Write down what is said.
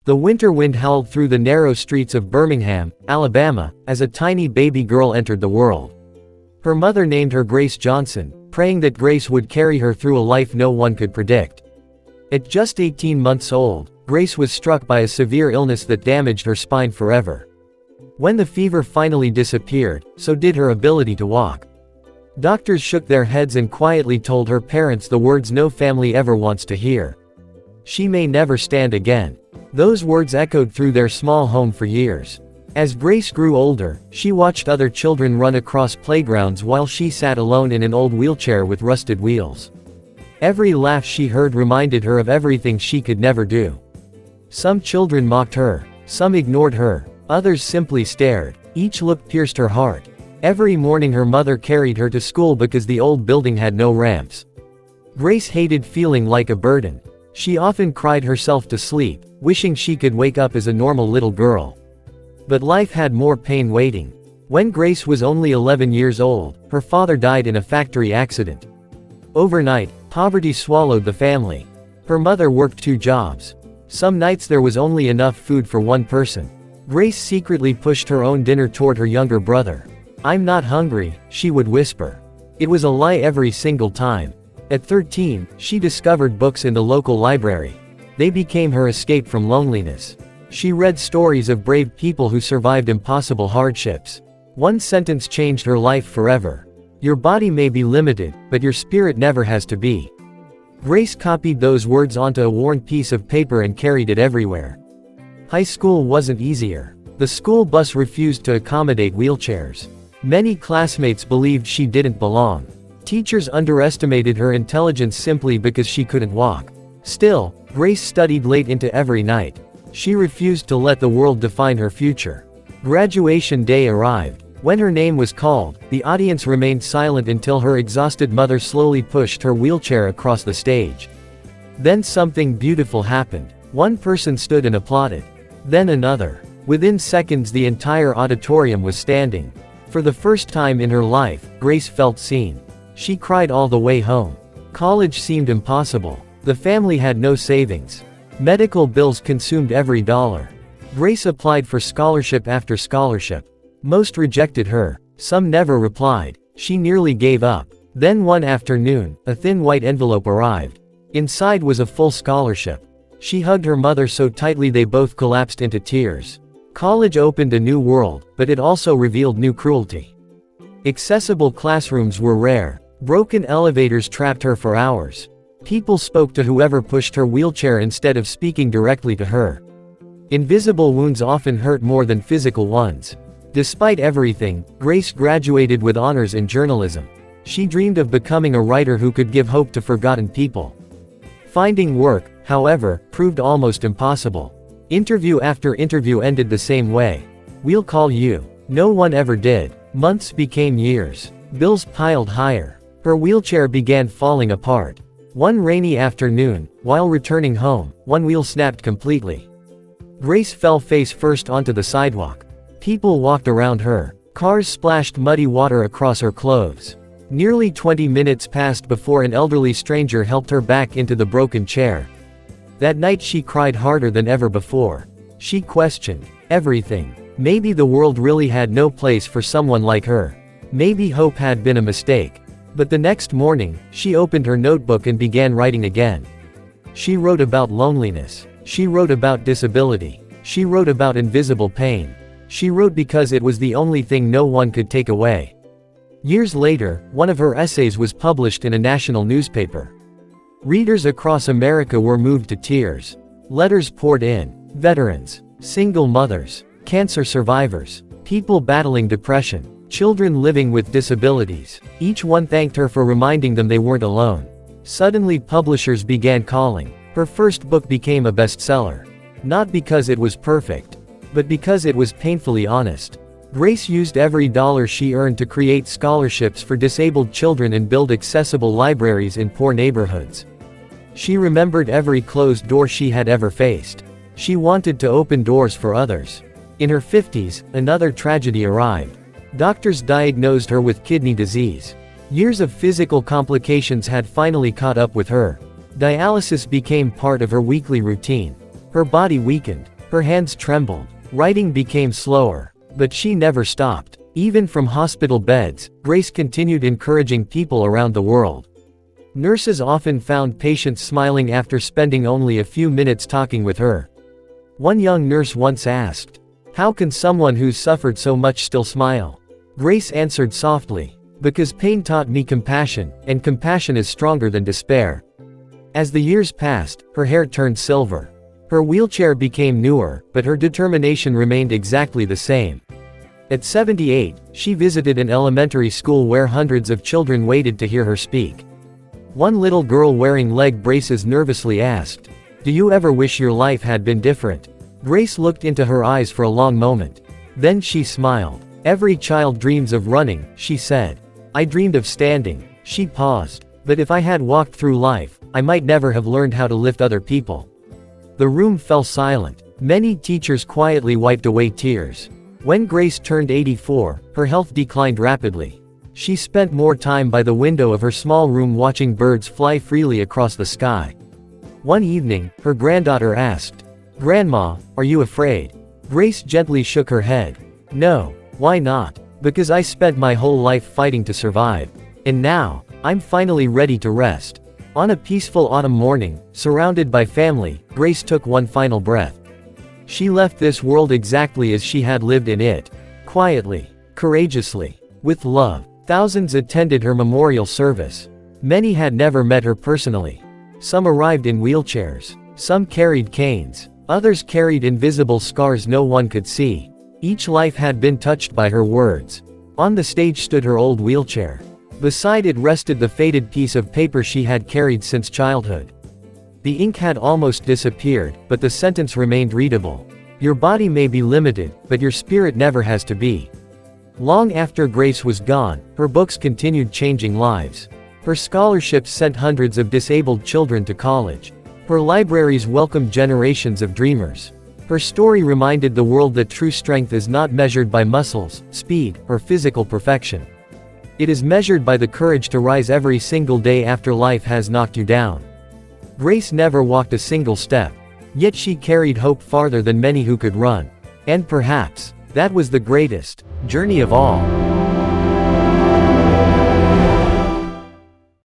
The winter wind howled through the narrow streets of Birmingham, Alabama, as a tiny baby girl entered the world. Her mother named her Grace Johnson, praying that Grace would carry her through a life no one could predict. At just 18 months old, Grace was struck by a severe illness that damaged her spine forever. When the fever finally disappeared, so did her ability to walk. Doctors shook their heads and quietly told her parents the words no family ever wants to hear. She may never stand again. Those words echoed through their small home for years. As Grace grew older, she watched other children run across playgrounds while she sat alone in an old wheelchair with rusted wheels. Every laugh she heard reminded her of everything she could never do. Some children mocked her, some ignored her, others simply stared. Each look pierced her heart. Every morning her mother carried her to school because the old building had no ramps. Grace hated feeling like a burden. She often cried herself to sleep, wishing she could wake up as a normal little girl. But life had more pain waiting. When Grace was only 11 years old, her father died in a factory accident. Overnight, poverty swallowed the family. Her mother worked 2 jobs. Some nights there was only enough food for one person. Grace secretly pushed her own dinner toward her younger brother. "I'm not hungry," she would whisper. It was a lie every single time. At 13, she discovered books in the local library. They became her escape from loneliness. She read stories of brave people who survived impossible hardships. One sentence changed her life forever. "Your body may be limited, but your spirit never has to be." Grace copied those words onto a worn piece of paper and carried it everywhere. High school wasn't easier. The school bus refused to accommodate wheelchairs. Many classmates believed she didn't belong. Teachers underestimated her intelligence simply because she couldn't walk. Still, Grace studied late into every night. She refused to let the world define her future. Graduation day arrived. When her name was called, the audience remained silent until her exhausted mother slowly pushed her wheelchair across the stage. Then something beautiful happened. One person stood and applauded. Then another. Within seconds the entire auditorium was standing. For the first time in her life, Grace felt seen. She cried all the way home. College seemed impossible. The family had no savings. Medical bills consumed every dollar. Grace applied for scholarship after scholarship. Most rejected her. Some never replied. She nearly gave up. Then one afternoon, a thin white envelope arrived. Inside was a full scholarship. She hugged her mother so tightly they both collapsed into tears. College opened a new world, but it also revealed new cruelty. Accessible classrooms were rare. Broken elevators trapped her for hours. People spoke to whoever pushed her wheelchair instead of speaking directly to her. Invisible wounds often hurt more than physical ones. Despite everything, Grace graduated with honors in journalism. She dreamed of becoming a writer who could give hope to forgotten people. Finding work, however, proved almost impossible. Interview after interview ended the same way. "We'll call you." No one ever did. Months became years. Bills piled higher. Her wheelchair began falling apart. One rainy afternoon, while returning home, one wheel snapped completely. Grace fell face first onto the sidewalk. People walked around her. Cars splashed muddy water across her clothes. Nearly 20 minutes passed before an elderly stranger helped her back into the broken chair. That night she cried harder than ever before. She questioned everything. Maybe the world really had no place for someone like her. Maybe hope had been a mistake. But the next morning, she opened her notebook and began writing again. She wrote about loneliness. She wrote about disability. She wrote about invisible pain. She wrote because it was the only thing no one could take away. Years later, one of her essays was published in a national newspaper. Readers across America were moved to tears. Letters poured in. Veterans, single mothers, cancer survivors, people battling depression, children living with disabilities. Each one thanked her for reminding them they weren't alone. Suddenly publishers began calling. Her first book became a bestseller. Not because it was perfect, but because it was painfully honest. Grace used every dollar she earned to create scholarships for disabled children and build accessible libraries in poor neighborhoods. She remembered every closed door she had ever faced. She wanted to open doors for others. In her 50s, another tragedy arrived. Doctors diagnosed her with kidney disease. Years of physical complications had finally caught up with her. Dialysis became part of her weekly routine. Her body weakened. Her hands trembled. Writing became slower. But she never stopped. Even from hospital beds, Grace continued encouraging people around the world. Nurses often found patients smiling after spending only a few minutes talking with her. One young nurse once asked, "How can someone who's suffered so much still smile?" Grace answered softly, "Because pain taught me compassion, and compassion is stronger than despair." As the years passed, her hair turned silver. Her wheelchair became newer, but her determination remained exactly the same. At 78, she visited an elementary school where hundreds of children waited to hear her speak. One little girl wearing leg braces nervously asked, "Do you ever wish your life had been different?" Grace looked into her eyes for a long moment. Then she smiled. "Every child dreams of running," she said. "I dreamed of standing." She paused. "But if I had walked through life, I might never have learned how to lift other people." The room fell silent. Many teachers quietly wiped away tears. When Grace turned 84, her health declined rapidly. She spent more time by the window of her small room watching birds fly freely across the sky. One evening, her granddaughter asked, "Grandma, are you afraid?" Grace gently shook her head. "No. Why not? Because I spent my whole life fighting to survive. And now, I'm finally ready to rest." On a peaceful autumn morning, surrounded by family, Grace took one final breath. She left this world exactly as she had lived in it. Quietly, courageously, with love. Thousands attended her memorial service. Many had never met her personally. Some arrived in wheelchairs. Some carried canes. Others carried invisible scars no one could see. Each life had been touched by her words. On the stage stood her old wheelchair. Beside it rested the faded piece of paper she had carried since childhood. The ink had almost disappeared, but the sentence remained readable. "Your body may be limited, but your spirit never has to be." Long after Grace was gone, her books continued changing lives. Her scholarships sent hundreds of disabled children to college. Her libraries welcomed generations of dreamers. Her story reminded the world that true strength is not measured by muscles, speed, or physical perfection. It is measured by the courage to rise every single day after life has knocked you down. Grace never walked a single step. Yet she carried hope farther than many who could run. And perhaps, that was the greatest journey of all.